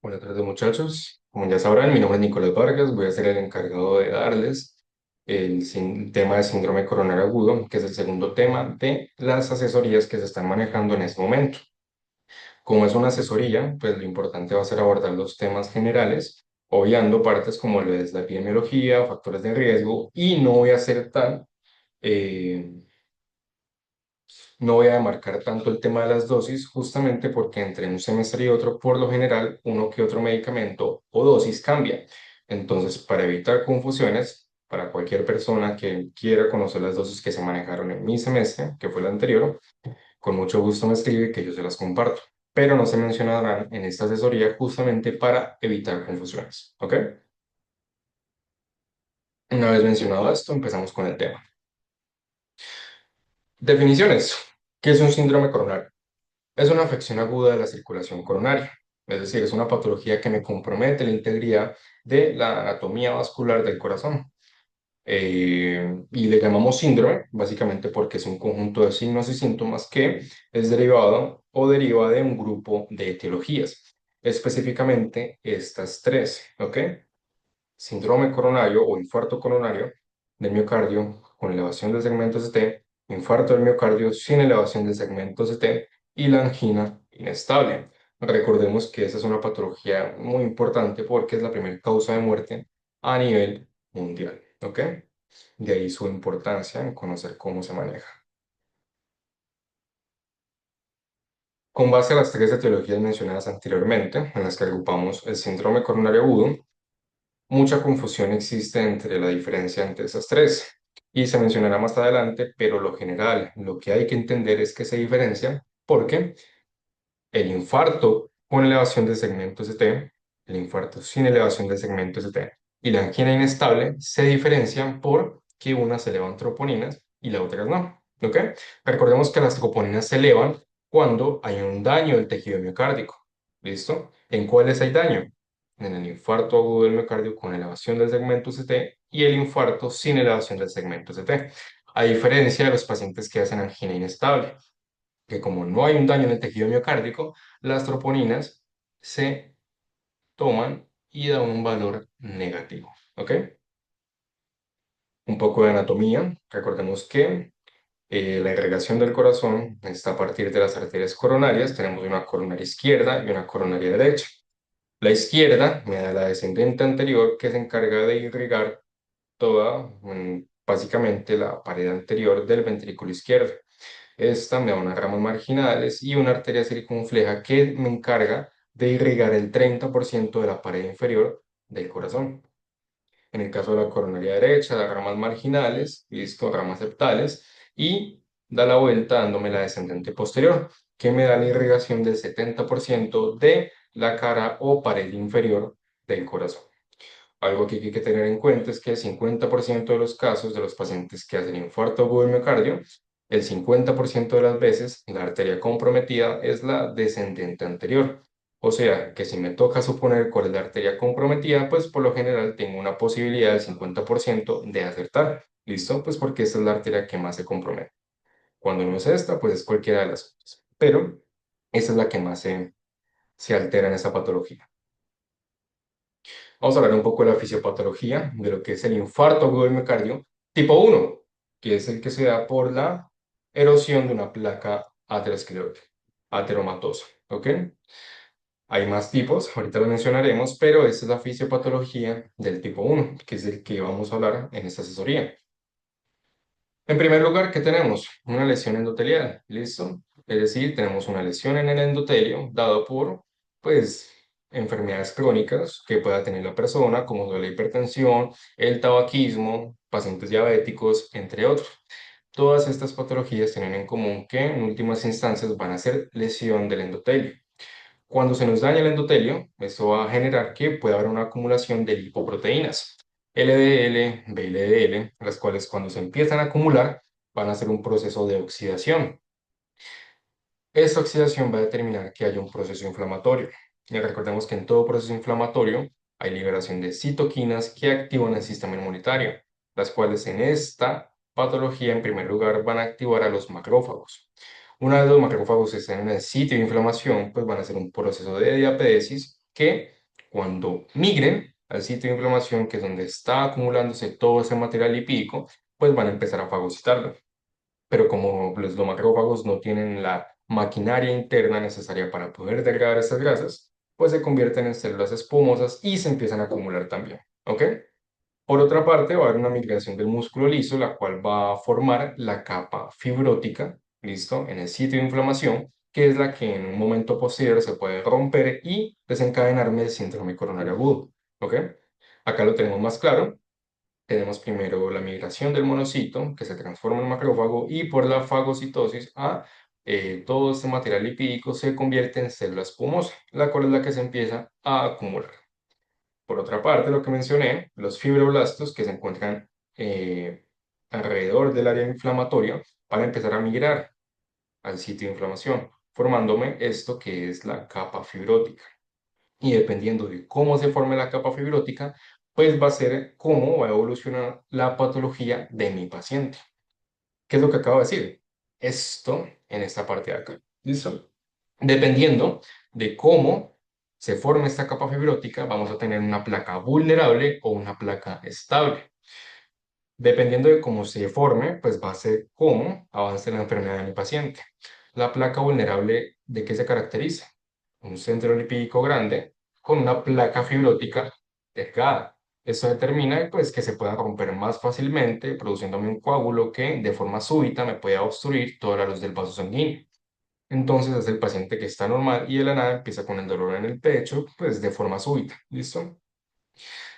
Buenas tardes, muchachos. Como ya sabrán, mi nombre es Nicolás Vargas. Voy a ser el encargado de darles el tema de síndrome coronario agudo, que es el segundo tema de las asesorías que se están manejando en este momento. Como es una asesoría, pues lo importante va a ser abordar los temas generales, obviando partes como lo es la epidemiología, factores de riesgo, y no voy a ser eh, no voy a demarcar tanto el tema de las dosis, justamente porque entre un semestre y otro, por lo general, uno que otro medicamento o dosis cambia. Entonces, para evitar confusiones, para cualquier persona que quiera conocer las dosis que se manejaron en mi semestre, que fue el anterior, con mucho gusto me escribe que yo se las comparto. Pero no se mencionarán en esta asesoría justamente para evitar confusiones. ¿Ok? Una vez mencionado esto, empezamos con el tema. Definiciones. ¿Qué es un síndrome coronario? Es una afección aguda de la circulación coronaria, es decir, es una patología que me compromete la integridad de la anatomía vascular del corazón. Y le llamamos síndrome, básicamente porque es un conjunto de signos y síntomas que es derivado o deriva de un grupo de etiologías, específicamente estas tres, ¿ok? Síndrome coronario o infarto coronario del miocardio con elevación del segmento ST, infarto del miocardio sin elevación del segmento ST y la angina inestable. Recordemos que esa es una patología muy importante porque es la primera causa de muerte a nivel mundial, ¿ok? De ahí su importancia en conocer cómo se maneja. Con base a las tres etiologías mencionadas anteriormente, en las que agrupamos el síndrome coronario agudo, mucha confusión existe entre la diferencia entre esas tres y se mencionará más adelante, pero lo general, lo que hay que entender es que se diferencian porque el infarto con elevación del segmento ST, el infarto sin elevación del segmento ST y la angina inestable se diferencian por que una se elevan troponinas y la otra no. ¿Ok? Recordemos que las troponinas se elevan cuando hay un daño del tejido miocárdico. ¿Listo? ¿En cuáles hay daño? En el infarto agudo del miocardio con elevación del segmento ST y el infarto sin elevación del segmento ST. A diferencia de los pacientes que hacen angina inestable que como no hay un daño en el tejido miocárdico, las troponinas se toman y dan un valor negativo. ¿Ok? Un poco de anatomía. Recordemos que la irrigación del corazón está a partir de las arterias coronarias. Tenemos una coronaria izquierda y una coronaria derecha. La izquierda me da la descendente anterior que se encarga de irrigar toda, básicamente la pared anterior del ventrículo izquierdo. Esta me da unas ramas marginales y una arteria circunfleja que me encarga de irrigar el 30% de la pared inferior del corazón. En el caso de la coronaria derecha, da ramas marginales, listo, ramas septales, y da la vuelta dándome la descendente posterior, que me da la irrigación del 70% de la cara o pared inferior del corazón. Algo que hay que tener en cuenta es que el 50% de los casos de los pacientes que hacen infarto agudo del miocardio, el 50% de las veces la arteria comprometida es la descendente anterior. O sea, que si me toca suponer cuál es la arteria comprometida, pues por lo general tengo una posibilidad del 50% de acertar. ¿Listo? Pues porque esta es la arteria que más se compromete. Cuando no es esta, pues es cualquiera de las otras. Pero esa es la que más se altera en esa patología. Vamos a hablar un poco de la fisiopatología, de lo que es el infarto agudo del miocardio tipo 1, que es el que se da por la erosión de una placa aterosclerótica, ateromatosa. ¿Ok? Hay más tipos, ahorita lo mencionaremos, pero esta es la fisiopatología del tipo 1, que es el que vamos a hablar en esta asesoría. En primer lugar, ¿qué tenemos? Una lesión endotelial, ¿listo? Es decir, tenemos una lesión en el endotelio dado por, pues, enfermedades crónicas que pueda tener la persona, como la hipertensión, el tabaquismo, pacientes diabéticos, entre otros. Todas estas patologías tienen en común que en últimas instancias van a ser lesión del endotelio. Cuando se nos daña el endotelio, esto va a generar que pueda haber una acumulación de lipoproteínas, LDL, VLDL, las cuales cuando se empiezan a acumular van a hacer un proceso de oxidación. Esta oxidación va a determinar que haya un proceso inflamatorio. Y recordemos que en todo proceso inflamatorio hay liberación de citoquinas que activan el sistema inmunitario, las cuales en esta patología en primer lugar van a activar a los macrófagos. Una vez los macrófagos estén en el sitio de inflamación, pues van a hacer un proceso de diapedesis que cuando migren al sitio de inflamación, que es donde está acumulándose todo ese material lipídico, pues van a empezar a fagocitarlo. Pero como los macrófagos no tienen la maquinaria interna necesaria para poder degradar estas grasas, pues se convierten en células espumosas y se empiezan a acumular también, ¿ok? Por otra parte, va a haber una migración del músculo liso, la cual va a formar la capa fibrótica, ¿listo? En el sitio de inflamación, que es la que en un momento posterior se puede romper y desencadenarme el síndrome coronario agudo, ¿ok? Acá lo tenemos más claro. Tenemos primero la migración del monocito, que se transforma en macrófago, y por la fagocitosis todo este material lipídico se convierte en célula espumosa, la cual es la que se empieza a acumular. Por otra parte, lo que mencioné, los fibroblastos que se encuentran eh, alrededor del área inflamatoria van a empezar a migrar al sitio de inflamación, formándome esto que es la capa fibrótica. Y dependiendo de cómo se forme la capa fibrótica, pues va a ser cómo va a evolucionar la patología de mi paciente. ¿Qué es lo que acabo de decir? Esto en esta parte de acá. ¿Listo? Dependiendo de cómo se forme esta capa fibrótica, vamos a tener una placa vulnerable o una placa estable. Dependiendo de cómo se forme, pues va a ser cómo avance la enfermedad de mi paciente. La placa vulnerable, ¿de qué se caracteriza? Un centro lipídico grande con una placa fibrótica delgada. Esto determina pues, que se pueda romper más fácilmente, produciéndome un coágulo que de forma súbita me pueda obstruir toda la luz del vaso sanguíneo. Entonces es el paciente que está normal y de la nada empieza con el dolor en el pecho, pues de forma súbita. ¿Listo?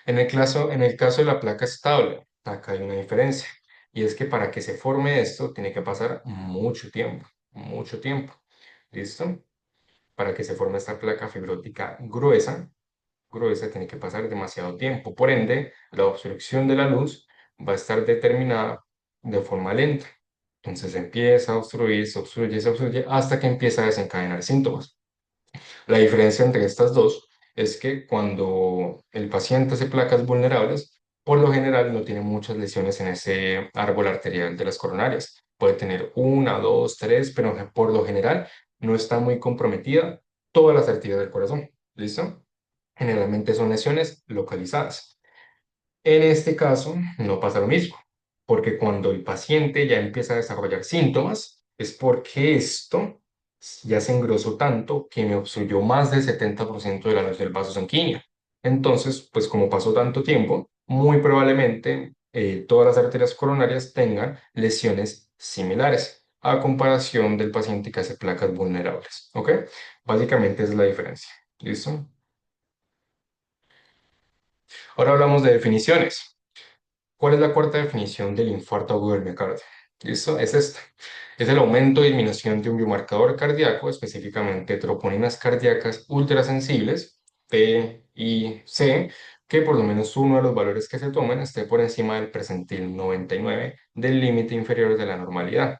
En el caso de la placa estable, acá hay una diferencia, y es que para que se forme esto tiene que pasar mucho tiempo, mucho tiempo. ¿Listo? Para que se forme esta placa fibrótica gruesa tiene que pasar demasiado tiempo. Por ende, la obstrucción de la luz va a estar determinada de forma lenta. Entonces empieza a obstruir, se obstruye, hasta que empieza a desencadenar síntomas. La diferencia entre estas dos es que cuando el paciente hace placas vulnerables, por lo general no tiene muchas lesiones en ese árbol arterial de las coronarias. Puede tener una, dos, tres, pero por lo general no está muy comprometida todas las arterias del corazón. ¿Listo? Generalmente son lesiones localizadas. En este caso, no pasa lo mismo, porque cuando el paciente ya empieza a desarrollar síntomas, es porque esto ya se engrosó tanto que me obstruyó más del 70% de la luz del vaso sanguíneo. Entonces, pues como pasó tanto tiempo, muy probablemente todas las arterias coronarias tengan lesiones similares a comparación del paciente que hace placas vulnerables. ¿Ok? Básicamente es la diferencia. ¿Listo? Ahora hablamos de definiciones. ¿Cuál es la cuarta definición del infarto agudo del miocardio? ¿Listo? Es esta. Es el aumento o disminución de un biomarcador cardíaco, específicamente troponinas cardíacas ultrasensibles, T y C, que por lo menos uno de los valores que se tomen esté por encima del percentil 99 del límite inferior de la normalidad.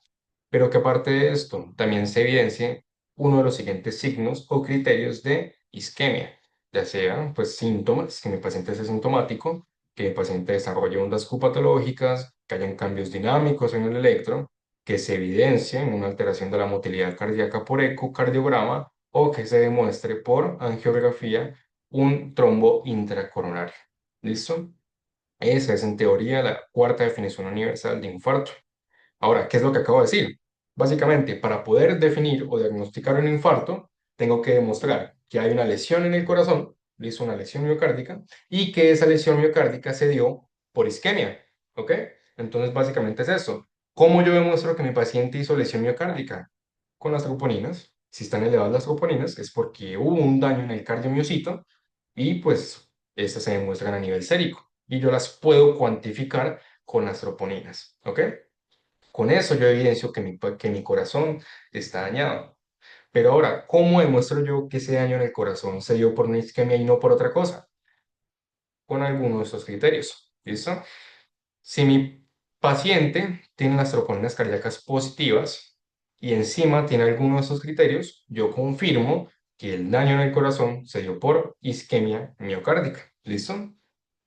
Pero que aparte de esto, también se evidencie uno de los siguientes signos o criterios de isquemia, ya sea pues síntomas, que mi paciente sea sintomático, que el paciente desarrolle ondas Q patológicas, que hayan cambios dinámicos en el electro, que se evidencie una alteración de la motilidad cardíaca por ecocardiograma o que se demuestre por angiografía un trombo intracoronario. ¿Listo? Esa es en teoría la cuarta definición universal de infarto. Ahora, ¿qué es lo que acabo de decir? Básicamente, para poder definir o diagnosticar un infarto, tengo que demostrar que hay una lesión en el corazón, hizo una lesión miocárdica, y que esa lesión miocárdica se dio por isquemia, ¿ok? Entonces, básicamente es eso. ¿Cómo yo demuestro que mi paciente hizo lesión miocárdica? Con las troponinas. Si están elevadas las troponinas, es porque hubo un daño en el cardiomiocito y pues estas se demuestran a nivel sérico y yo las puedo cuantificar con las troponinas, ¿ok? Con eso yo evidencio que mi corazón está dañado. Pero ahora, ¿cómo demuestro yo que ese daño en el corazón se dio por una isquemia y no por otra cosa? Con alguno de estos criterios. ¿Listo? Si mi paciente tiene las troponinas cardíacas positivas y encima tiene alguno de estos criterios, yo confirmo que el daño en el corazón se dio por isquemia miocárdica. ¿Listo?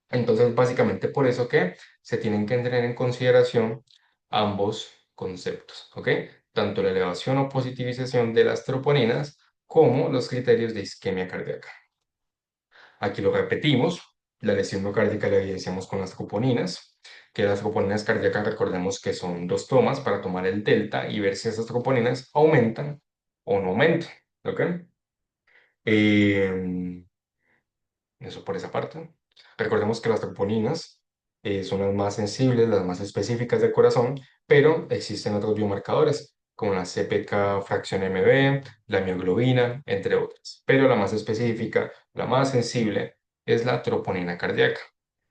Entonces, básicamente por eso que se tienen que tener en consideración ambos conceptos, ¿ok? Tanto la elevación o positivización de las troponinas como los criterios de isquemia cardíaca. Aquí lo repetimos. La lesión miocárdica la evidenciamos con las troponinas, que las troponinas cardíacas recordemos que son dos tomas para tomar el delta y ver si esas troponinas aumentan o no aumentan, ¿ok? Eh, Eso por esa parte. Recordemos que las troponinas son las más sensibles, las más específicas del corazón, pero existen otros biomarcadores, como la CPK fracción MB, la mioglobina, entre otras. Pero la más específica, la más sensible, es la troponina cardíaca,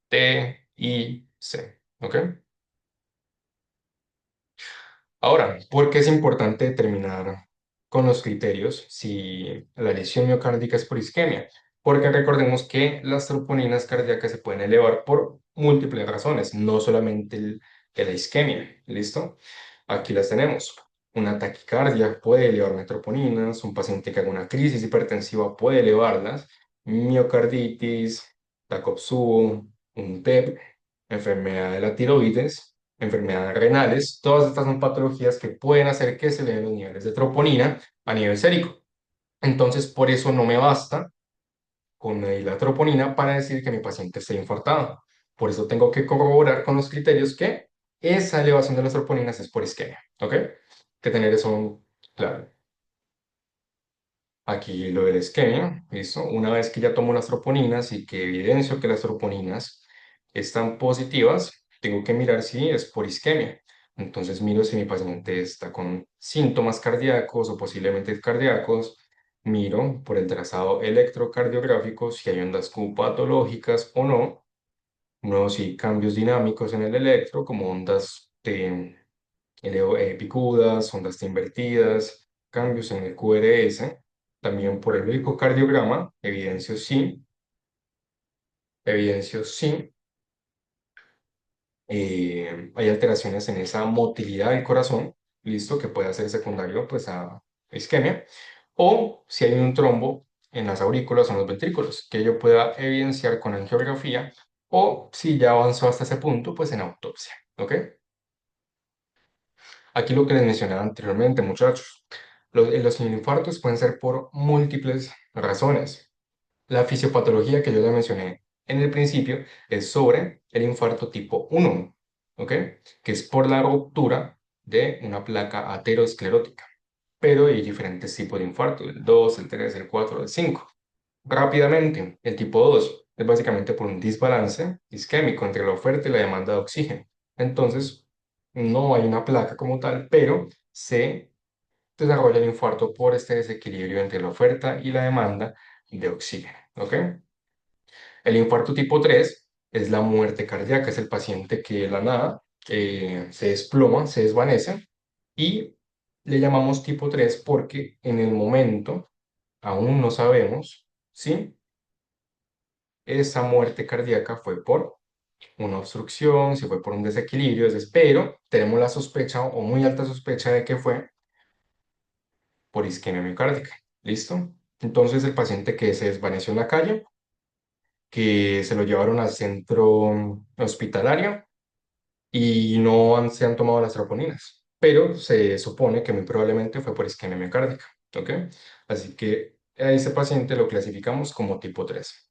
TIC. ¿Ok? Ahora, ¿por qué es importante determinar con los criterios si la lesión miocárdica es por isquemia? Porque recordemos que las troponinas cardíacas se pueden elevar por múltiples razones, no solamente la isquemia. ¿Listo? Aquí las tenemos. Una taquicardia puede elevar las troponinas, un paciente que haga una crisis hipertensiva puede elevarlas, miocarditis, TACOPSU, un TEP, enfermedad de la tiroides, enfermedades renales, todas estas son patologías que pueden hacer que se eleven los niveles de troponina a nivel sérico. Entonces, por eso no me basta con medir la troponina para decir que mi paciente esté infartado. Por eso tengo que corroborar con los criterios que esa elevación de las troponinas es por isquemia, ¿ok? Que tener eso claro. Aquí lo de la isquemia, ¿listo? Una vez que ya tomo las troponinas y que evidencio que las troponinas están positivas, tengo que mirar si es por isquemia. Entonces miro si mi paciente está con síntomas cardíacos o posiblemente cardíacos. Miro por el trazado electrocardiográfico si hay ondas Q patológicas o no. Miro si hay cambios dinámicos en el electro, como ondas de picudas, ondas invertidas, cambios en el QRS, también por el ecocardiograma, evidencio sí, hay alteraciones en esa motilidad del corazón, listo, que puede ser secundario pues a isquemia, o si hay un trombo en las aurículas o en los ventrículos, que yo pueda evidenciar con angiografía, o si ya avanzó hasta ese punto, pues en autopsia, ¿ok? Aquí lo que les mencionaba anteriormente, muchachos, los infartos pueden ser por múltiples razones. La fisiopatología que yo les mencioné en el principio es sobre el infarto tipo 1, ¿ok? Que es por la ruptura de una placa aterosclerótica. Pero hay diferentes tipos de infarto, el 2, el 3, el 4, el 5. Rápidamente, el tipo 2 es básicamente por un desbalance isquémico entre la oferta y la demanda de oxígeno. Entonces, no hay una placa como tal, pero se desarrolla el infarto por este desequilibrio entre la oferta y la demanda de oxígeno. ¿Ok? El infarto tipo 3 es la muerte cardíaca, es el paciente que de la nada se desploma, se desvanece y le llamamos tipo 3 porque en el momento aún no sabemos si esa muerte cardíaca fue por una obstrucción, si fue por un desequilibrio, pero tenemos la sospecha o muy alta sospecha de que fue por isquemia miocárdica. ¿Listo? Entonces el paciente que se desvaneció en la calle, que se lo llevaron al centro hospitalario y no se han tomado las troponinas, pero se supone que muy probablemente fue por isquemia miocárdica. ¿Ok? Así que a ese paciente lo clasificamos como tipo 3.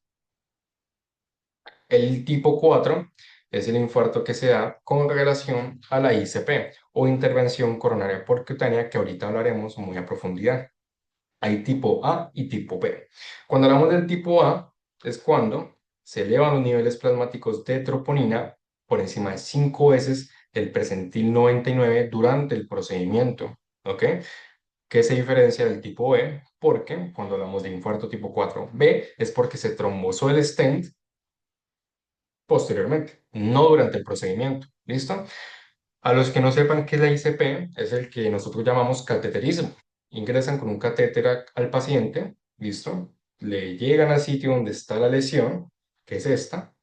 El tipo 4 es el infarto que se da con relación a la ICP o intervención coronaria percutánea que ahorita hablaremos muy a profundidad. Hay tipo A y tipo B. Cuando hablamos del tipo A es cuando se elevan los niveles plasmáticos de troponina por encima de 5 veces el percentil 99 durante el procedimiento. ¿Ok? ¿Qué se diferencia del tipo B? Porque cuando hablamos de infarto tipo 4B es porque se trombosó el stent posteriormente, no durante el procedimiento. ¿Listo? A los que no sepan qué es la ICP, es el que nosotros llamamos cateterismo. Ingresan con un catéter al paciente, ¿listo? Le llegan al sitio donde está la lesión, que es esta,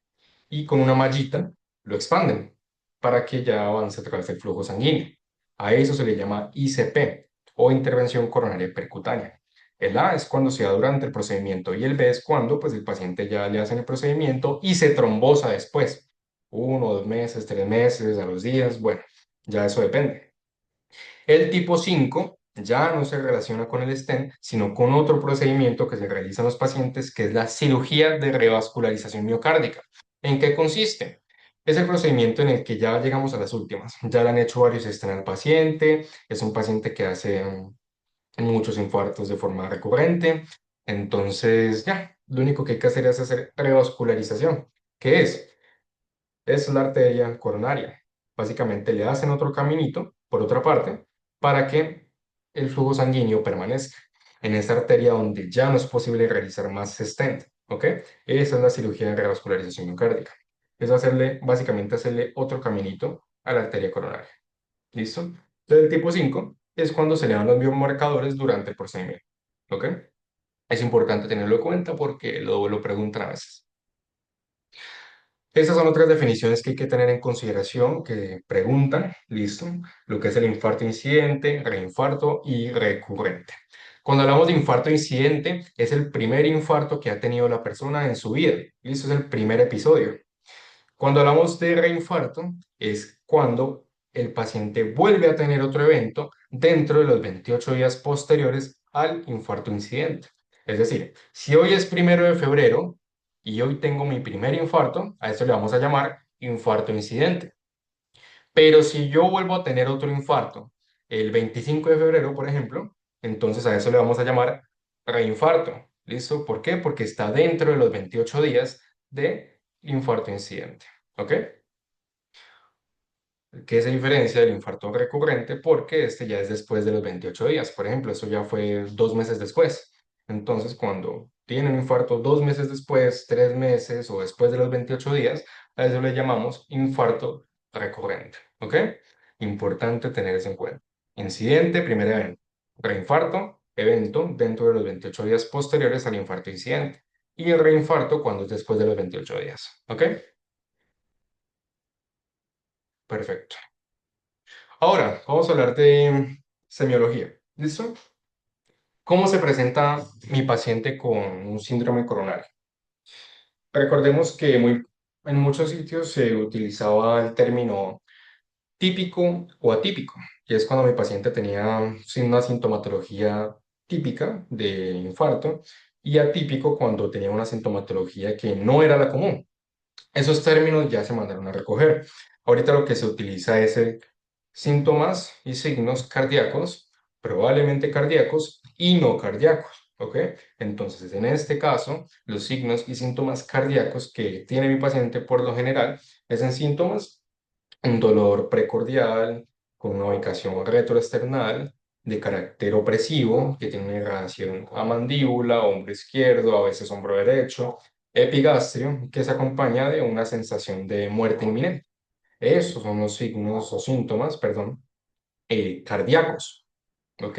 y con una mallita lo expanden para que ya avance a través del flujo sanguíneo. A eso se le llama ICP o intervención coronaria percutánea. El A es cuando se da durante el procedimiento y el B es cuando pues, el paciente ya le hacen el procedimiento y se trombosa después. 1, 2 meses, 3 meses, a los días, bueno, ya eso depende. El tipo 5 ya no se relaciona con el stent, sino con otro procedimiento que se realiza en los pacientes, que es la cirugía de revascularización miocárdica. ¿En qué consiste? Es el procedimiento en el que ya llegamos a las últimas. Ya le han hecho varios stent al paciente, es un paciente que hace muchos infartos de forma recurrente. Entonces, ya, lo único que hay que hacer es hacer revascularización. ¿Qué es? Es la arteria coronaria. Básicamente le hacen otro caminito, por otra parte, para que el flujo sanguíneo permanezca en esta arteria donde ya no es posible realizar más stent, ¿ok? Esa es la cirugía de revascularización miocárdica. Es hacerle, básicamente hacerle otro caminito a la arteria coronaria. ¿Listo? Entonces, el tipo 5 es cuando se le dan los biomarcadores durante el procedimiento, ¿ok? Es importante tenerlo en cuenta porque lo preguntan a veces. Estas son otras definiciones que hay que tener en consideración, que preguntan, listo, lo que es el infarto incidente, reinfarto y recurrente. Cuando hablamos de infarto incidente, es el primer infarto que ha tenido la persona en su vida, listo, es el primer episodio. Cuando hablamos de reinfarto, es cuando el paciente vuelve a tener otro evento dentro de los 28 días posteriores al infarto incidente. Es decir, si hoy es 1 de febrero y hoy tengo mi primer infarto, a eso le vamos a llamar infarto incidente. Pero si yo vuelvo a tener otro infarto el 25 de febrero, por ejemplo, entonces a eso le vamos a llamar reinfarto. ¿Listo? ¿Por qué? Porque está dentro de los 28 días de infarto incidente. ¿Ok? Que se diferencia del infarto recurrente porque este ya es después de los 28 días. Por ejemplo, eso ya fue 2 meses después. Entonces, cuando tienen un infarto 2 meses después, 3 meses o después de los 28 días, a eso le llamamos infarto recurrente. ¿Ok? Importante tener eso en cuenta. Incidente, primer evento. Reinfarto, evento dentro de los 28 días posteriores al infarto incidente. Y el reinfarto cuando es después de los 28 días. ¿Ok? Perfecto. Ahora, vamos a hablar de semiología. ¿Listo? ¿Cómo se presenta mi paciente con un síndrome coronario? Recordemos que en muchos sitios se utilizaba el término típico o atípico, que es cuando mi paciente tenía una sintomatología típica de infarto y atípico cuando tenía una sintomatología que no era la común. Esos términos ya se mandaron a recoger. Ahorita lo que se utiliza es el síntomas y signos cardíacos, probablemente cardíacos y no cardíacos, ¿ok? Entonces, en este caso, los signos y síntomas cardíacos que tiene mi paciente por lo general es en síntomas un dolor precordial con una ubicación retroesternal de carácter opresivo, que tiene una irradiación a mandíbula, hombro izquierdo, a veces hombro derecho, epigastrio, que se acompaña de una sensación de muerte inminente. Esos son los signos o síntomas, perdón, cardíacos, ¿ok?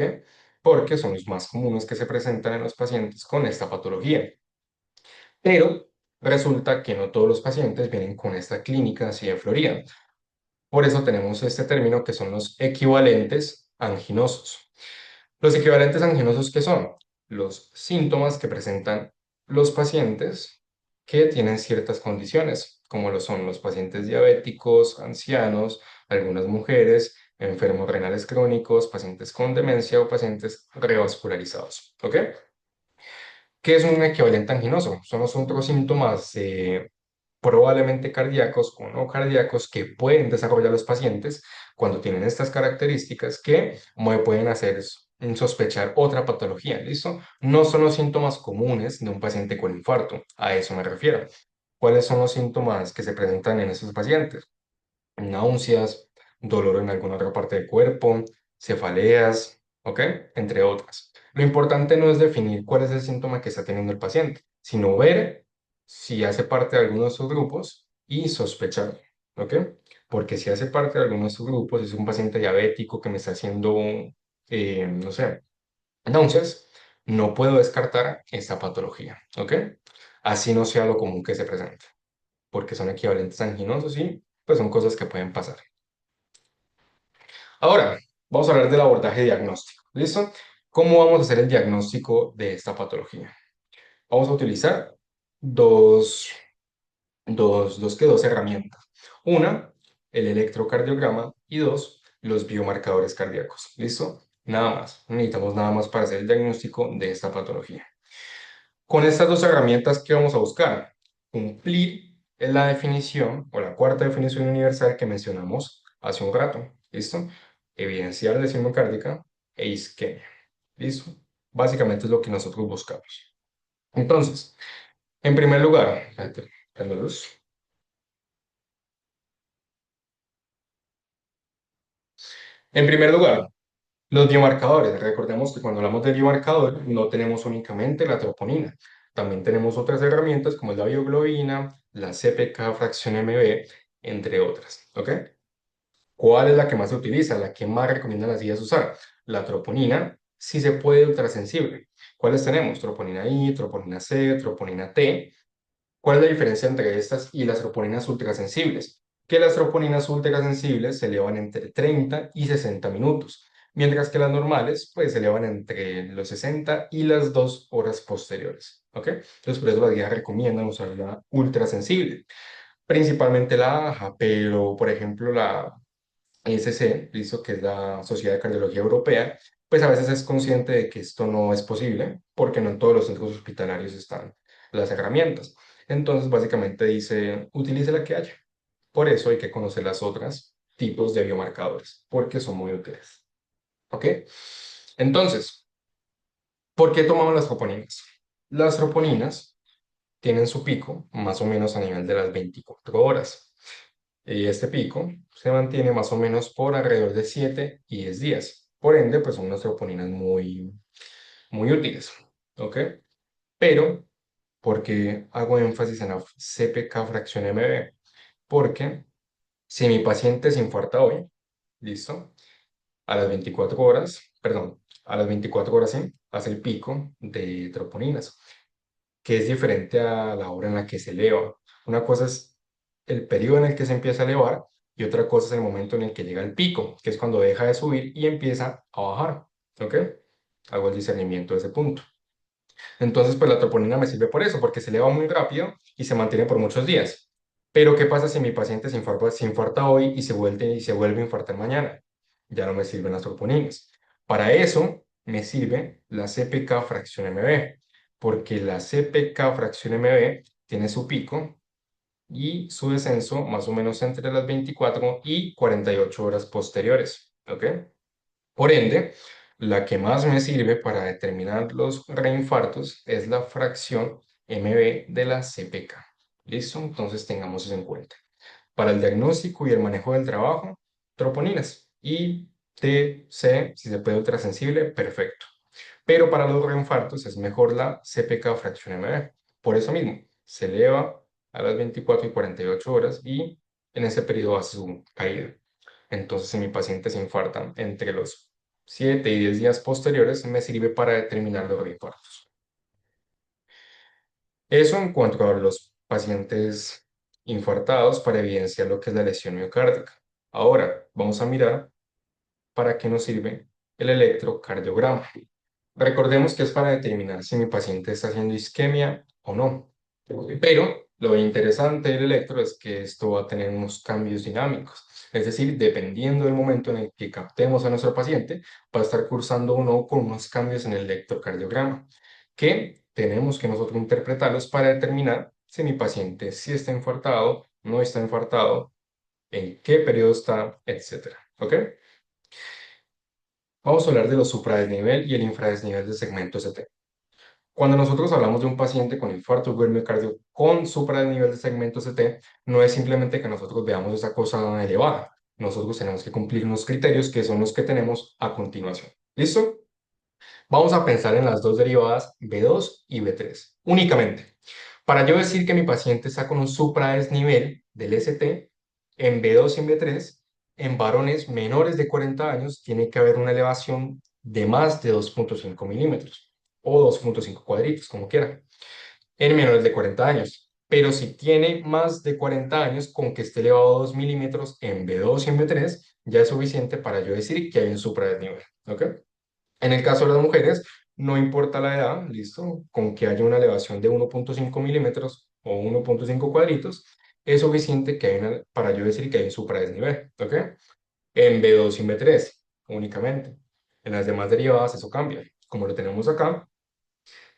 Porque son los más comunes que se presentan en los pacientes con esta patología. Pero resulta que no todos los pacientes vienen con esta clínica así de florida. Por eso tenemos este término que son los equivalentes anginosos. Los equivalentes anginosos, ¿qué son? Los síntomas que presentan los pacientes que tienen ciertas condiciones, como lo son los pacientes diabéticos, ancianos, algunas mujeres, enfermos renales crónicos, pacientes con demencia o pacientes revascularizados. ¿Ok? ¿Qué es un equivalente anginoso? Son los otros síntomas probablemente cardíacos o no cardíacos que pueden desarrollar los pacientes cuando tienen estas características que me pueden hacer sospechar otra patología, ¿listo? No son los síntomas comunes de un paciente con infarto, a eso me refiero. ¿Cuáles son los síntomas que se presentan en esos pacientes? Náuseas, dolor en alguna otra parte del cuerpo, cefaleas, ¿ok? Entre otras. Lo importante no es definir cuál es el síntoma que está teniendo el paciente, sino ver si hace parte de alguno de esos grupos y sospechar, ¿ok? Porque si hace parte de alguno de esos grupos, es un paciente diabético que me está haciendo, no sé, náuseas, no puedo descartar esta patología, ¿ok? Así no sea lo común que se presente, porque son equivalentes anginosos y pues son cosas que pueden pasar. Ahora, vamos a hablar del abordaje diagnóstico. ¿Listo? ¿Cómo vamos a hacer el diagnóstico de esta patología? Vamos a utilizar dos, dos herramientas. Una, el electrocardiograma y dos, los biomarcadores cardíacos. ¿Listo? Nada más. No necesitamos nada más para hacer el diagnóstico de esta patología. Con estas dos herramientas, ¿qué vamos a buscar? Cumplir la definición o la cuarta definición universal que mencionamos hace un rato. ¿Listo? Evidenciar lesión miocárdica e isquemia. ¿Listo? Básicamente es lo que nosotros buscamos. Entonces, en primer lugar, espérate, prendo luz. En primer lugar, los biomarcadores. Recordemos que cuando hablamos de biomarcador no tenemos únicamente la troponina. También tenemos otras herramientas como la bioglobina, la CPK fracción MB, entre otras. ¿Ok? ¿Cuál es la que más se utiliza? La que más recomiendan las guías usar. La troponina, si se puede, ultrasensible. ¿Cuáles tenemos? Troponina I, troponina C, troponina T. ¿Cuál es la diferencia entre estas y las troponinas ultrasensibles? Que las troponinas ultrasensibles se elevan entre 30 y 60 minutos, mientras que las normales pues se elevan entre los 60 y las 2 horas posteriores. ¿Ok? Entonces por eso las guías recomiendan usar la ultrasensible, principalmente la AJA, pero por ejemplo la ISC, listo, que es la Sociedad de Cardiología Europea, pues a veces es consciente de que esto no es posible porque no en todos los centros hospitalarios están las herramientas. Entonces, básicamente dice, utilice la que haya. Por eso hay que conocer las otras tipos de biomarcadores, porque son muy útiles. ¿Ok? Entonces, ¿por qué tomamos las troponinas? Las troponinas tienen su pico más o menos a nivel de las 24 horas. Y este pico se mantiene más o menos por alrededor de 7 y 10 días. Por ende, pues son unas troponinas muy útiles. ¿Ok? Pero, ¿por qué hago énfasis en la CPK fracción MB? Porque si mi paciente se infarta hoy, ¿listo? A las 24 horas, perdón, a las 24 horas sí, hace el pico de troponinas, que es diferente a la hora en la que se eleva. Una cosa es el periodo en el que se empieza a elevar y otra cosa es el momento en el que llega el pico, que es cuando deja de subir y empieza a bajar. ¿Ok? Hago el discernimiento de ese punto. Entonces, pues la troponina me sirve por eso, porque se eleva muy rápido y se mantiene por muchos días. Pero, ¿qué pasa si mi paciente se infarta hoy y se vuelve a infartar mañana? Ya no me sirven las troponinas. Para eso me sirve la CPK fracción MB, porque la CPK fracción MB tiene su pico y su descenso más o menos entre las 24 y 48 horas posteriores. ¿Ok? Por ende, la que más me sirve para determinar los reinfartos es la fracción MB de la CPK. ¿Listo? Entonces tengamos eso en cuenta. Para el diagnóstico y el manejo del trabajo, troponinas. Y TC, si se puede ultrasensible, perfecto. Pero para los reinfartos es mejor la CPK fracción MB. Por eso mismo, se eleva a las 24 y 48 horas y en ese periodo hace su caída. Entonces, si mi paciente se infarta entre los 7 y 10 días posteriores, me sirve para determinar los reinfartos. Eso en cuanto a los pacientes infartados para evidenciar lo que es la lesión miocárdica. Ahora, vamos a mirar para qué nos sirve el electrocardiograma. Recordemos que es para determinar si mi paciente está haciendo isquemia o no. Pero lo interesante del electro es que esto va a tener unos cambios dinámicos. Es decir, dependiendo del momento en el que captemos a nuestro paciente, va a estar cursando o no con unos cambios en el electrocardiograma, que tenemos que nosotros interpretarlos para determinar si mi paciente sí está infartado, no está infartado, en qué periodo está, etcétera. ¿Ok? Vamos a hablar de los supradesnivel y el infradesnivel del segmento ST. Cuando nosotros hablamos de un paciente con infarto agudo del miocardio con supradesnivel de segmento ST, no es simplemente que nosotros veamos esa cosa elevada. Nosotros tenemos que cumplir unos criterios que son los que tenemos a continuación. ¿Listo? Vamos a pensar en las dos derivadas B2 y B3 únicamente. Para yo decir que mi paciente está con un supradesnivel del ST en B2 y en B3, en varones menores de 40 años tiene que haber una elevación de más de 2.5 milímetros o 2.5 cuadritos, como quiera, en menores de 40 años. Pero si tiene más de 40 años, con que esté elevado a 2 milímetros en B2 y en B3, ya es suficiente para yo decir que hay un supradesnivel. ¿Ok? En el caso de las mujeres, no importa la edad, ¿listo? Con que haya una elevación de 1.5 milímetros o 1.5 cuadritos, es suficiente que para yo decir que hay un supradesnivel, ¿ok? En B2 y B3 únicamente. En las demás derivadas eso cambia. Como lo tenemos acá,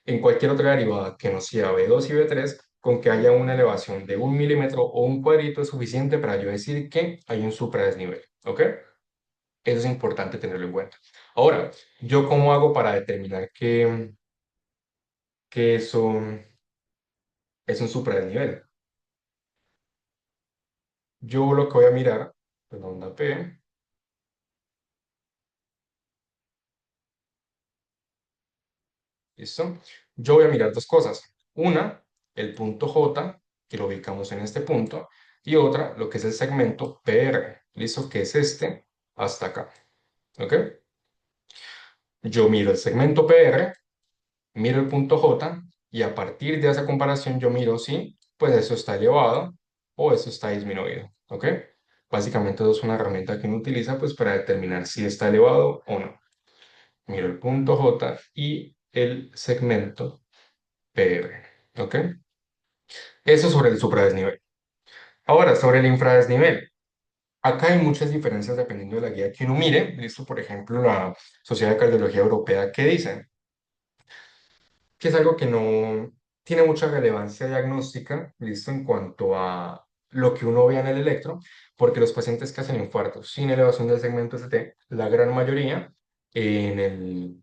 en cualquier otra derivada que no sea B2 y B3, con que haya una elevación de 1 milímetro o un cuadrito es suficiente para yo decir que hay un supradesnivel, ¿ok? Eso es importante tenerlo en cuenta. Ahora, ¿yo cómo hago para determinar que eso es un supradesnivel? Yo lo que voy a mirar, pues la onda P, ¿listo? Yo voy a mirar dos cosas. Una, el punto J, que lo ubicamos en este punto, y otra, lo que es el segmento PR, ¿listo? Que es este hasta acá, ¿ok? Yo miro el segmento PR, miro el punto J, y a partir de esa comparación yo miro si, pues eso está elevado o eso está disminuido, ¿ok? Básicamente eso es una herramienta que uno utiliza pues para determinar si está elevado o no. Miro el punto J y el segmento PR, ¿ok? Eso sobre el supradesnivel. Ahora, sobre el infradesnivel. Acá hay muchas diferencias dependiendo de la guía que uno mire. Listo, por ejemplo, la Sociedad de Cardiología Europea, ¿qué dice? Que es algo que no tiene mucha relevancia diagnóstica, listo, en cuanto a lo que uno vea en el electro, porque los pacientes que hacen infartos sin elevación del segmento ST, la gran mayoría en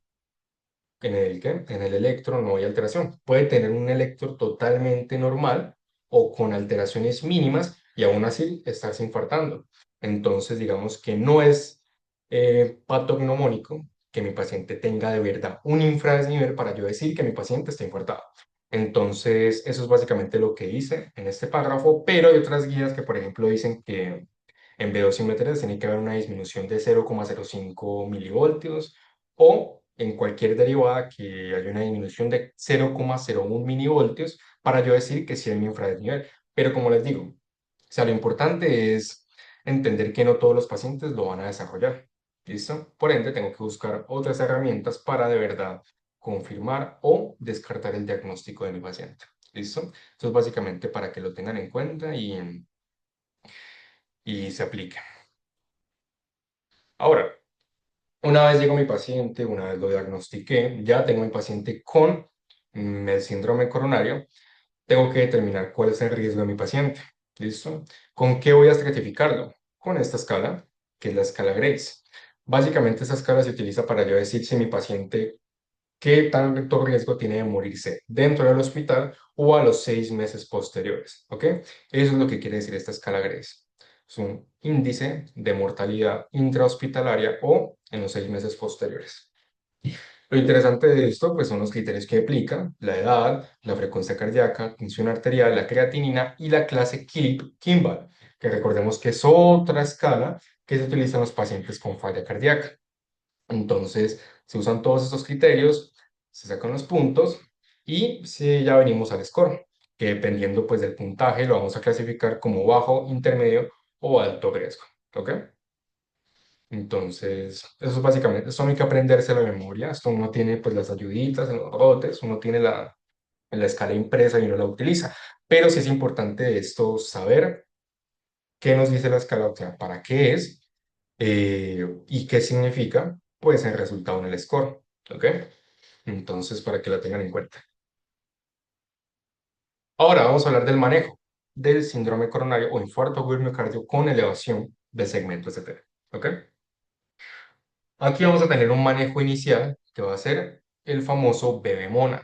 ¿qué? En el electro no hay alteración. Puede tener un electro totalmente normal o con alteraciones mínimas y aún así estarse infartando. Entonces, digamos que no es patognomónico que mi paciente tenga de verdad un infradesnivel para yo decir que mi paciente está infartado. Entonces, eso es básicamente lo que hice en este párrafo, pero hay otras guías que, por ejemplo, dicen que en B2 tiene que haber una disminución de 0,05 milivoltios o en cualquier derivada que haya una disminución de 0,01 milivoltios para yo decir que sí hay un infradesnivel. Pero como les digo, o sea, lo importante es entender que no todos los pacientes lo van a desarrollar. ¿Listo? Por ende, tengo que buscar otras herramientas para de verdad confirmar o descartar el diagnóstico de mi paciente. ¿Listo? Eso es básicamente para que lo tengan en cuenta y se aplique. Ahora, una vez llegó mi paciente, una vez lo diagnostiqué, ya tengo mi paciente con el síndrome coronario, tengo que determinar cuál es el riesgo de mi paciente. ¿Listo? ¿Con qué voy a estratificarlo? Con esta escala, que es la escala Grace. Básicamente, esta escala se utiliza para yo decir si mi paciente qué tanto riesgo tiene de morirse dentro del hospital o a los 6 meses posteriores. ¿Ok? Eso es lo que quiere decir esta escala Grace. Es un índice de mortalidad intrahospitalaria o en los 6 meses posteriores. Lo interesante de esto, pues, son los criterios que aplica, la edad, la frecuencia cardíaca, tensión arterial, la creatinina y la clase Kimball, que recordemos que es otra escala que se utiliza en los pacientes con falla cardíaca. Entonces, se usan todos estos criterios, se sacan los puntos y si ya venimos al score, que dependiendo pues del puntaje lo vamos a clasificar como bajo, intermedio o alto riesgo. ¿Ok? Entonces, eso es básicamente, esto no hay que aprendérselo de memoria, esto uno tiene pues las ayuditas en los rotes, uno tiene la escala impresa y uno la utiliza, pero sí es importante esto saber qué nos dice la escala, o sea, para qué es y qué significa pues el resultado en el score, ¿ok? Entonces, para que la tengan en cuenta. Ahora vamos a hablar del manejo del síndrome coronario o infarto agudo del miocardio con elevación del segmento ST, ¿ok? Aquí vamos a tener un manejo inicial que va a ser el famoso bebemona.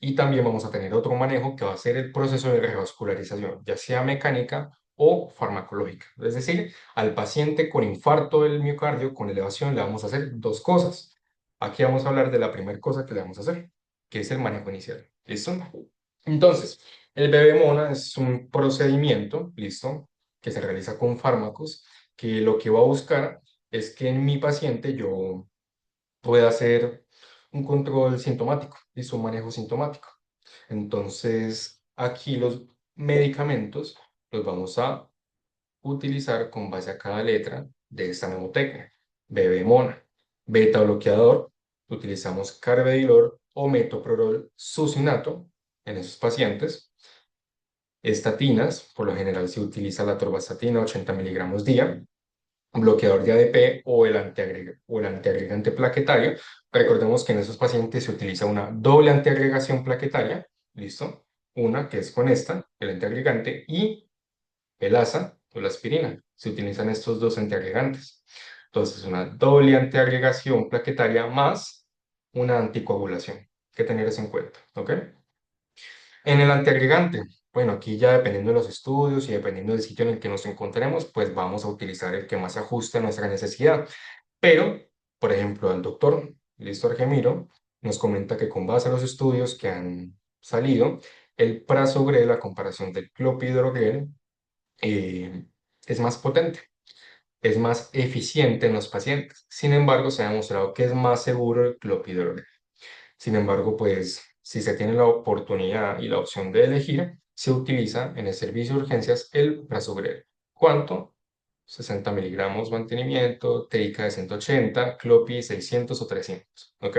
Y también vamos a tener otro manejo que va a ser el proceso de revascularización, ya sea mecánica o farmacológica. Es decir, al paciente con infarto del miocardio con elevación le vamos a hacer dos cosas. Aquí vamos a hablar de la primera cosa que le vamos a hacer, que es el manejo inicial. ¿Listo? Entonces, el bebemona es un procedimiento, ¿listo? Que se realiza con fármacos, que lo que va a buscar es que en mi paciente yo pueda hacer un control sintomático, ¿listo? Un manejo sintomático. Entonces, aquí los medicamentos los vamos a utilizar con base a cada letra de esta mnemotecnia. Bebemona, beta bloqueador, utilizamos carvedilol o metoprolol sucinato en esos pacientes. Estatinas, por lo general se utiliza la atorvastatina 80 miligramos día. bloqueador de ADP o el antiagregante plaquetario. Recordemos que en esos pacientes se utiliza una doble antiagregación plaquetaria, ¿listo? Una que es con esta, el antiagregante, y el ASA o la aspirina. Se utilizan estos dos antiagregantes. Entonces, una doble antiagregación plaquetaria más una anticoagulación. Hay que tener eso en cuenta, ¿ok? En el antiagregante, bueno, aquí ya dependiendo de los estudios y dependiendo del sitio en el que nos encontremos, pues vamos a utilizar el que más se ajuste a nuestra necesidad. Pero, por ejemplo, el doctor Listo Argemiro nos comenta que con base a los estudios que han salido, el prasugrel, a comparación del clopidogrel, eh, es más potente, es más eficiente en los pacientes. Sin embargo, se ha demostrado que es más seguro el clopidogrel. Sin embargo, pues si se tiene la oportunidad y la opción de elegir, se utiliza en el servicio de urgencias el prasugrel. ¿Cuánto? 60 miligramos mantenimiento, TICA de 180, Clopi 600 o 300, ¿ok?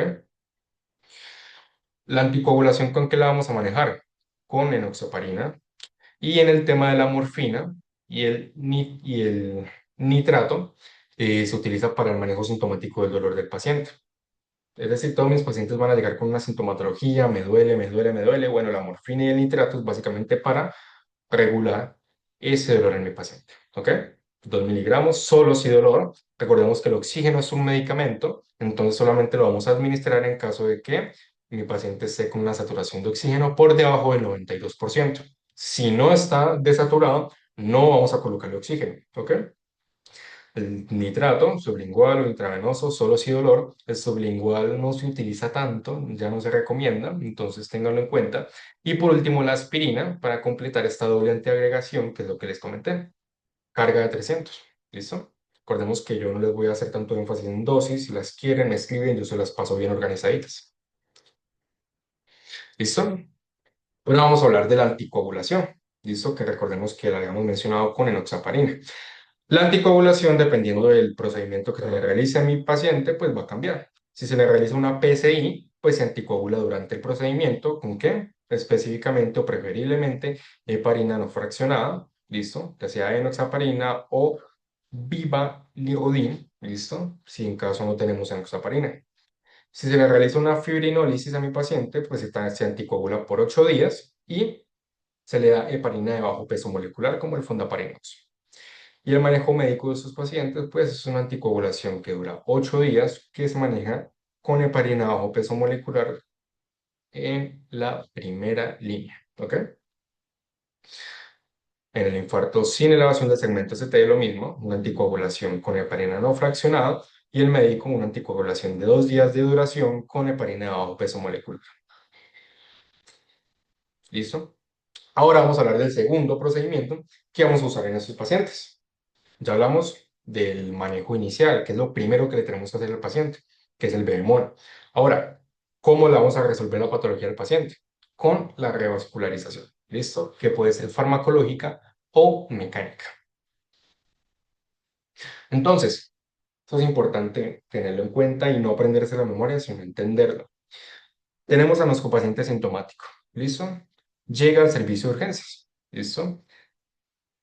La anticoagulación, ¿con qué la vamos a manejar? Con enoxaparina. Y en el tema de la morfina y el nitrato, se utiliza para el manejo sintomático del dolor del paciente. Es decir, todos mis pacientes van a llegar con una sintomatología, me duele, me duele, me duele. Bueno, la morfina y el nitrato es básicamente para regular ese dolor en mi paciente, ¿ok? 2 miligramos, solo si dolor. Recordemos que el oxígeno es un medicamento, entonces solamente lo vamos a administrar en caso de que mi paciente esté con una saturación de oxígeno por debajo del 92%. Si no está desaturado, no vamos a colocarle oxígeno, ¿ok? El nitrato, sublingual o intravenoso, solo si dolor. El sublingual no se utiliza tanto, ya no se recomienda, entonces ténganlo en cuenta. Y por último, la aspirina para completar esta doble antiagregación, que es lo que les comenté. Carga de 300, ¿listo? Recordemos que yo no les voy a hacer tanto énfasis en dosis. Si las quieren, me escriben, yo se las paso bien organizaditas. ¿Listo? Bueno, vamos a hablar de la anticoagulación. ¿Listo? Que recordemos que la habíamos mencionado con enoxaparina. La anticoagulación, dependiendo del procedimiento que se le realice a mi paciente, pues va a cambiar. Si se le realiza una PCI, pues se anticoagula durante el procedimiento. ¿Con qué? Específicamente o preferiblemente heparina no fraccionada, ¿listo? Ya sea enoxaparina o vivaligodin, ¿listo? Si en caso no tenemos enoxaparina. Si se le realiza una fibrinólisis a mi paciente, pues se anticoagula por 8 días y se le da heparina de bajo peso molecular como el fondaparinux. Y el manejo médico de estos pacientes, pues es una anticoagulación que dura 8 días, que se maneja con heparina bajo peso molecular en la primera línea, ¿ok? En el infarto sin elevación del segmento ST lo mismo, una anticoagulación con heparina no fraccionada y el médico una anticoagulación de 2 días de duración con heparina de bajo peso molecular. ¿Listo? Ahora vamos a hablar del segundo procedimiento que vamos a usar en estos pacientes. Ya hablamos del manejo inicial, que es lo primero que le tenemos que hacer al paciente, que es el bebemol. Ahora, ¿cómo le vamos a resolver la patología del paciente? Con la revascularización, ¿listo? Que puede ser farmacológica o mecánica. Entonces, eso es importante tenerlo en cuenta y no aprenderse la memoria, sino entenderlo. Tenemos a nuestro paciente sintomático, ¿listo? Llega al servicio de urgencias, ¿listo?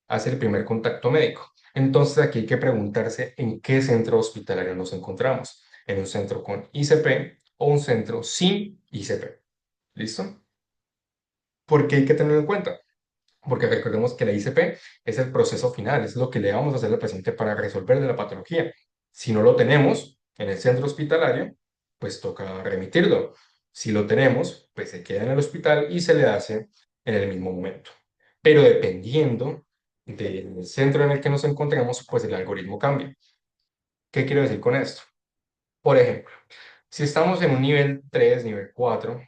Hace el primer contacto médico. Entonces aquí hay que preguntarse en qué centro hospitalario nos encontramos. En un centro con ICP o un centro sin ICP. ¿Listo? ¿Por qué hay que tenerlo en cuenta? Porque recordemos que la ICP es el proceso final, es lo que le vamos a hacer al paciente para resolver de la patología. Si no lo tenemos en el centro hospitalario, pues toca remitirlo. Si lo tenemos, pues se queda en el hospital y se le hace en el mismo momento. Pero dependiendo del centro en el que nos encontremos, pues el algoritmo cambia. ¿Qué quiero decir con esto? Por ejemplo, si estamos en un nivel 3, nivel 4,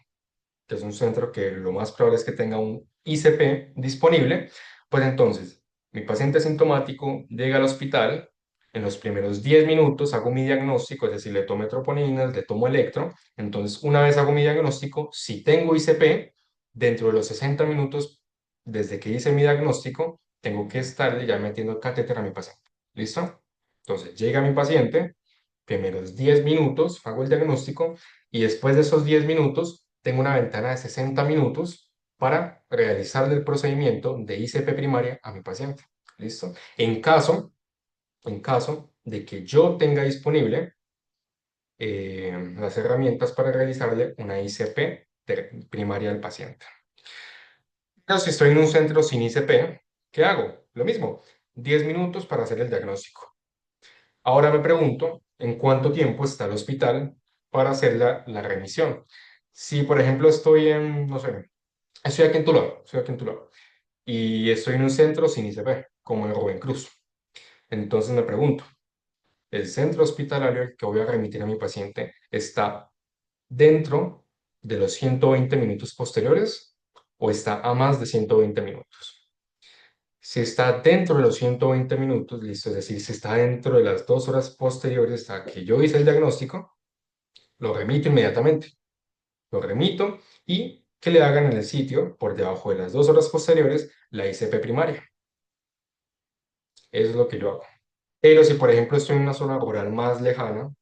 que es un centro que lo más probable es que tenga un ICP disponible, pues entonces mi paciente sintomático llega al hospital, en los primeros 10 minutos hago mi diagnóstico, es decir, le tomo troponinas, le tomo electro, entonces una vez hago mi diagnóstico, si tengo ICP, dentro de los 60 minutos desde que hice mi diagnóstico, tengo que estarle ya metiendo el catéter a mi paciente. ¿Listo? Entonces llega mi paciente, primeros 10 minutos hago el diagnóstico y después de esos 10 minutos tengo una ventana de 60 minutos para realizarle el procedimiento de ICP primaria a mi paciente. ¿Listo? En caso de que yo tenga disponible las herramientas para realizarle una ICP primaria al paciente. Pero si estoy en un centro sin ICP, ¿qué hago? Lo mismo, 10 minutos para hacer el diagnóstico. Ahora me pregunto, ¿en cuánto tiempo está el hospital para hacer la remisión? Si, por ejemplo, estoy en, no sé, estoy aquí en Tuluá, y estoy en un centro sin ICP, como en Rubén Cruz. Entonces me pregunto, ¿el centro hospitalario al que voy a remitir a mi paciente está dentro de los 120 minutos posteriores o está a más de 120 minutos? Si está dentro de los 120 minutos, listo, es decir, si está dentro de las 2 horas posteriores a que yo hice el diagnóstico, lo remito inmediatamente. Lo remito y que le hagan en el sitio, por debajo de las 2 horas posteriores, la ICP primaria. Eso es lo que yo hago. Pero si, por ejemplo, estoy en una zona rural más lejana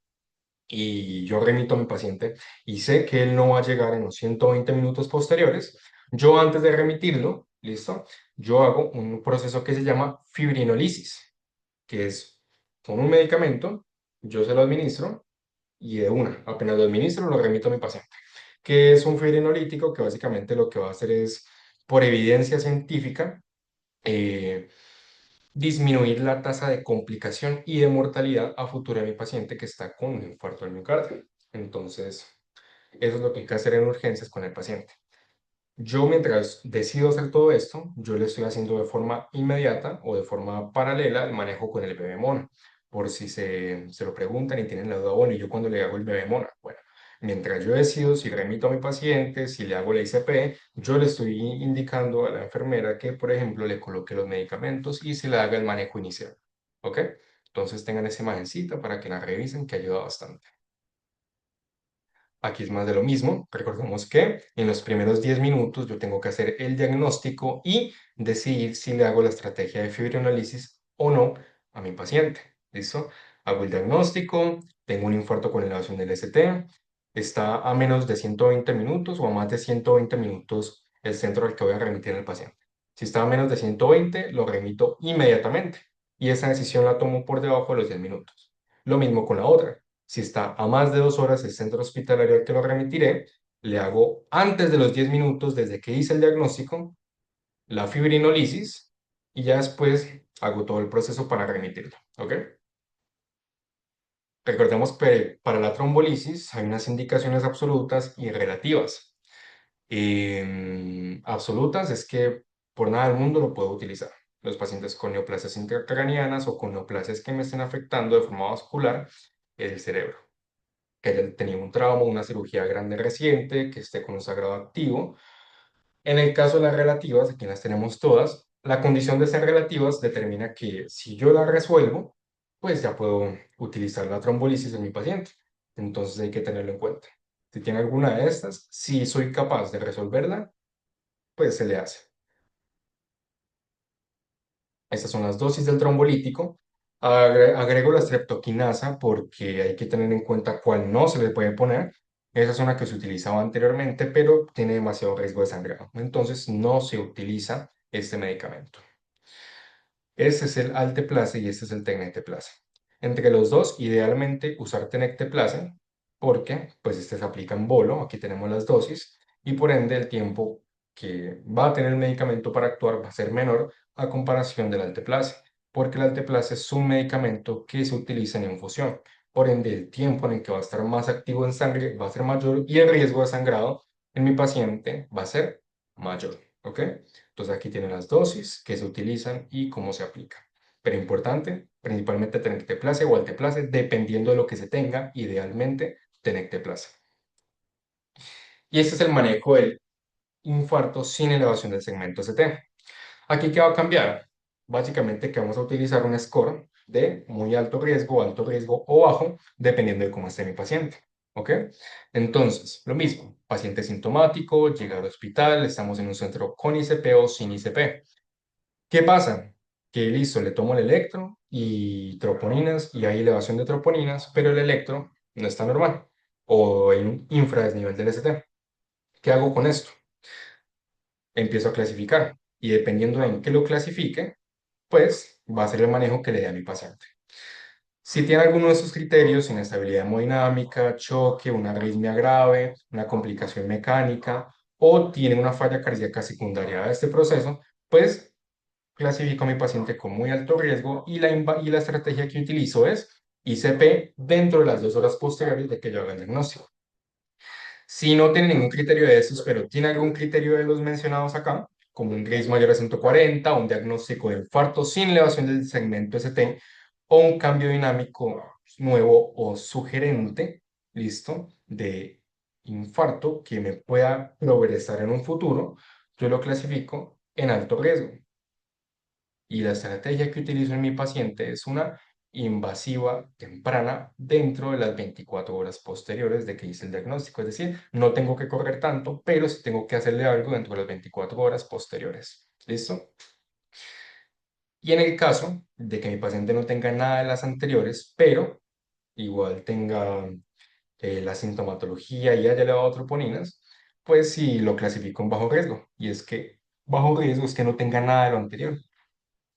y yo remito a mi paciente y sé que él no va a llegar en los 120 minutos posteriores, yo antes de remitirlo, ¿listo? Yo hago un proceso que se llama fibrinolisis, que es con un medicamento, yo se lo administro y de una, apenas lo administro, lo remito a mi paciente, que es un fibrinolítico que básicamente lo que va a hacer es, por evidencia científica, eh, disminuir la tasa de complicación y de mortalidad a futuro de mi paciente que está con un infarto del miocardio. Entonces, eso es lo que hay que hacer en urgencias con el paciente. Yo mientras decido hacer todo esto, yo le estoy haciendo de forma inmediata o de forma paralela el manejo con el bebé mono, por si se lo preguntan y tienen la duda, bueno, ¿y yo cuando le hago el bebé mono? Bueno, mientras yo decido si remito a mi paciente, si le hago la ICP, yo le estoy indicando a la enfermera que, por ejemplo, le coloque los medicamentos y se le haga el manejo inicial. ¿Ok? Entonces tengan esa imagencita para que la revisen, que ayuda bastante. Aquí es más de lo mismo. Recordemos que en los primeros 10 minutos yo tengo que hacer el diagnóstico y decidir si le hago la estrategia de fibrinoanálisis o no a mi paciente. ¿Listo? Hago el diagnóstico, tengo un infarto con elevación del ST, está a menos de 120 minutos o a más de 120 minutos el centro al que voy a remitir al paciente. Si está a menos de 120, lo remito inmediatamente y esa decisión la tomo por debajo de los 10 minutos. Lo mismo con la otra. Si está a más de 2 horas el centro hospitalario al que lo remitiré, le hago antes de los 10 minutos desde que hice el diagnóstico la fibrinolisis y ya después hago todo el proceso para remitirlo. ¿Ok? Recordemos que para la trombolisis hay unas indicaciones absolutas y relativas. Absolutas es que por nada del mundo lo puedo utilizar. Los pacientes con neoplasias intracraneanas o con neoplasias que me estén afectando de forma vascular el cerebro, que haya tenido un trauma, una cirugía grande reciente, que esté con un sagrado activo. En el caso de las relativas, aquí las tenemos todas, la condición de ser relativas determina que si yo la resuelvo, pues ya puedo utilizar la trombolisis en mi paciente. Entonces hay que tenerlo en cuenta. Si tiene alguna de estas, si soy capaz de resolverla, pues se le hace. Estas son las dosis del trombolítico. Agrego la streptokinasa porque hay que tener en cuenta cuál no se le puede poner. Esa es una que se utilizaba anteriormente, pero tiene demasiado riesgo de sangrado. Entonces no se utiliza este medicamento. Este es el Alteplase y este es el Tenecteplase. Entre los dos, idealmente usar Tenecteplase porque pues este se aplica en bolo, aquí tenemos las dosis, y por ende el tiempo que va a tener el medicamento para actuar va a ser menor a comparación del Alteplase, porque el Alteplase es un medicamento que se utiliza en infusión. Por ende, el tiempo en el que va a estar más activo en sangre va a ser mayor y el riesgo de sangrado en mi paciente va a ser mayor. ¿Ok? Entonces aquí tienen las dosis que se utilizan y cómo se aplica. Pero importante, principalmente tenecteplase o alteplase, dependiendo de lo que se tenga, idealmente tenecteplase. Y este es el manejo del infarto sin elevación del segmento ST. Aquí, ¿qué va a cambiar? Básicamente que vamos a utilizar un score de muy alto riesgo o bajo, dependiendo de cómo esté mi paciente. ¿Ok? Entonces, lo mismo, paciente sintomático, llega al hospital, estamos en un centro con ICP o sin ICP. ¿Qué pasa? Que listo, le tomo el electro y troponinas y hay elevación de troponinas, pero el electro no está normal o hay un infradesnivel del ST. ¿Qué hago con esto? Empiezo a clasificar y dependiendo de en qué lo clasifique, pues va a ser el manejo que le dé a mi paciente. Si tiene alguno de esos criterios, inestabilidad hemodinámica, choque, una arritmia grave, una complicación mecánica o tiene una falla cardíaca secundaria a este proceso, pues clasifico a mi paciente con muy alto riesgo y la estrategia que utilizo es ICP dentro de las 2 horas posteriores de que yo haga el diagnóstico. Si no tiene ningún criterio de esos, pero tiene algún criterio de los mencionados acá, como un GRACE mayor a 140, un diagnóstico de infarto sin elevación del segmento ST o un cambio dinámico nuevo o sugerente, listo, de infarto que me pueda progresar en un futuro, yo lo clasifico en alto riesgo. Y la estrategia que utilizo en mi paciente es una invasiva temprana dentro de las 24 horas posteriores de que hice el diagnóstico. Es decir, no tengo que correr tanto, pero sí tengo que hacerle algo dentro de las 24 horas posteriores. ¿Listo? Y en el caso de que mi paciente no tenga nada de las anteriores, pero igual tenga la sintomatología y haya elevado troponinas, pues sí lo clasifico en bajo riesgo. Y es que bajo riesgo es que no tenga nada de lo anterior.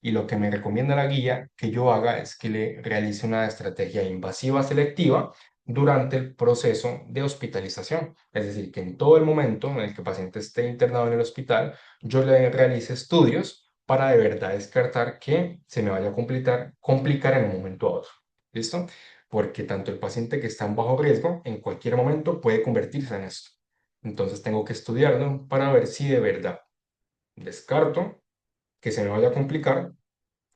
Y lo que me recomienda la guía que yo haga es que le realice una estrategia invasiva selectiva durante el proceso de hospitalización. Es decir, que en todo el momento en el que el paciente esté internado en el hospital, yo le realice estudios para de verdad descartar que se me vaya a complicar en un momento a otro. ¿Listo? Porque tanto el paciente que está en bajo riesgo en cualquier momento puede convertirse en esto. Entonces tengo que estudiarlo para ver si de verdad descarto que se me vaya a complicar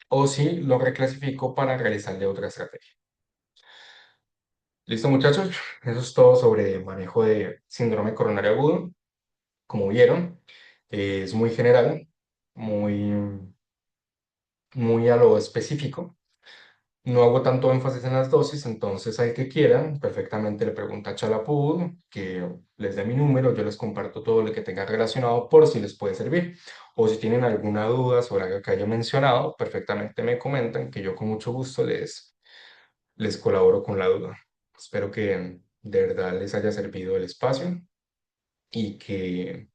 o si lo reclasifico para realizarle otra estrategia. Listo, muchachos, eso es todo sobre manejo de síndrome coronario agudo. Como vieron, es muy general, muy, muy a lo específico. No hago tanto énfasis en las dosis, entonces al que quieran, perfectamente le pregunta a Chalapud, que les dé mi número, yo les comparto todo lo que tenga relacionado por si les puede servir. O si tienen alguna duda sobre algo que haya mencionado, perfectamente me comentan que yo con mucho gusto les colaboro con la duda. Espero que de verdad les haya servido el espacio y que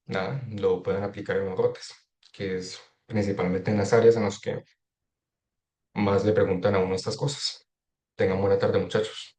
nada, lo puedan aplicar en los rotes, que es principalmente en las áreas en las que más le preguntan a uno estas cosas. Tengan buena tarde, muchachos.